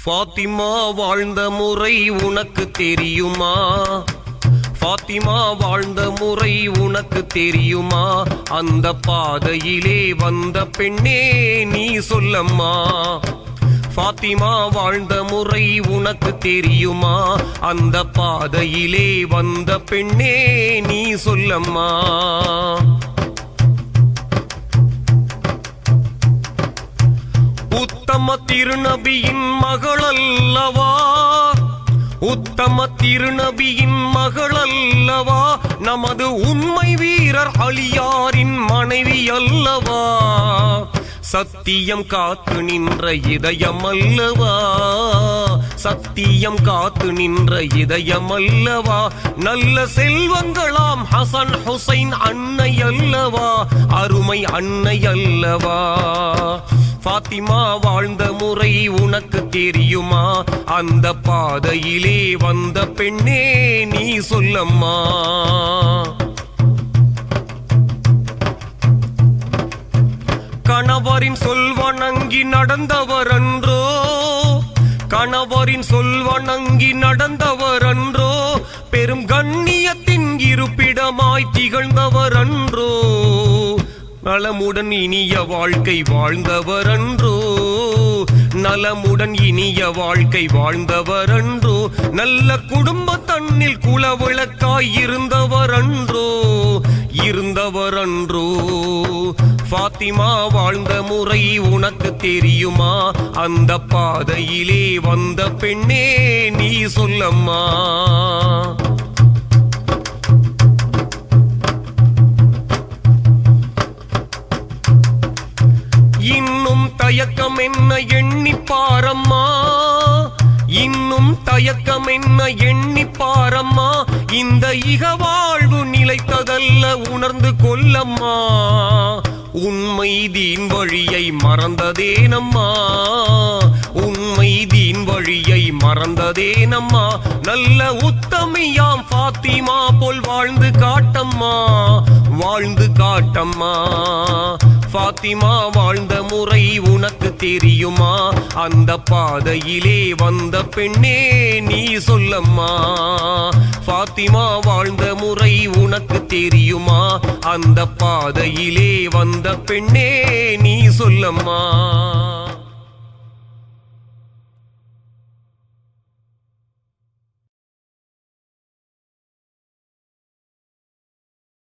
ஃபாத்திமா வாழ்ந்த முறை உனக்கு தெரியுமா? ஃபாத்திமா வாழ்ந்த முறை உனக்கு தெரியுமா? அந்த பாதையிலே வந்த பெண்ணே நீ சொல்லம்மா. ஃபாத்திமா வாழ்ந்த முறை உனக்கு தெரியுமா? அந்த பாதையிலே வந்த பெண்ணே நீ சொல்லம்மா. உத்தம திருநபியின் மகளல்லவா, உத்தம திருநபியின் மகளல்லவா, நமது உண்மை வீரர் அலியாரின் மனைவி அல்லவா, சத்தியம் காத்து நின்ற இதயம் அல்லவா, சத்தியம் காத்து நின்ற இதயம் அல்லவா, நல்ல செல்வங்களாம் ஹசன் ஹுசைன் அன்னை அல்லவா, அருமை அன்னை அல்லவா. ஃபாத்திமா வாழ்ந்த முறை உனக்கு தெரியுமா? அந்த பாதையிலே வந்த பெண்ணே நீ சொல்லம்மா. கணவரின் சொல்வணங்கி நடந்தவர் அன்றோ, கணவரின் சொல்வணங்கி நடந்தவர் அன்றோ, பெரும் கண்ணியத்தின் இருப்பிடமாய் திகழ்ந்தவர் அன்றோ, நலமுடன் இனிய வாழ்க்கை வாழ்ந்தவர் அன்றோ, நலமுடன் இனிய வாழ்க்கை வாழ்ந்தவர் அன்றோ, நல்ல குடும்ப தன்னில் குலவிளக்காய் இருந்தவர் அன்றோ, இருந்தவர் அன்றோ. ஃபாத்திமா வாழ்ந்த முறை உனக்கு தெரியுமா? அந்த பாதையிலே வந்த பெண்ணே நீ சொல்லம்மா. இன்னும் தயக்கம் என்ன எண்ணி பாரம்மா, இன்னும் தயக்கம் என்ன எண்ணி பாரம்மா, இந்த இகவாழ்வு நிலைத்ததல்ல உணர்ந்து கொள்ளம்மா, உண்மை தீன் வழியை மறந்ததேனம்மா, உண்மை தீன் வழியை மறந்ததேனம்மா, நல்ல உத்தமியாம் ஃபாத்திமா போல் வாழ்ந்து காட்டம்மா, வாழ்ந்து காட்டம்மா. ஃபாத்திமா வாழ்ந்த முறை உனக்கு தெரியுமா? அந்த பாதையிலே வந்த பெண்ணே நீ சொல்லம்மா. ஃபாத்திமா வாழ்ந்த முறை உனக்கு தெரியுமா? அந்த பாதையிலே வந்த பெண்ணே நீ சொல்லம்மா.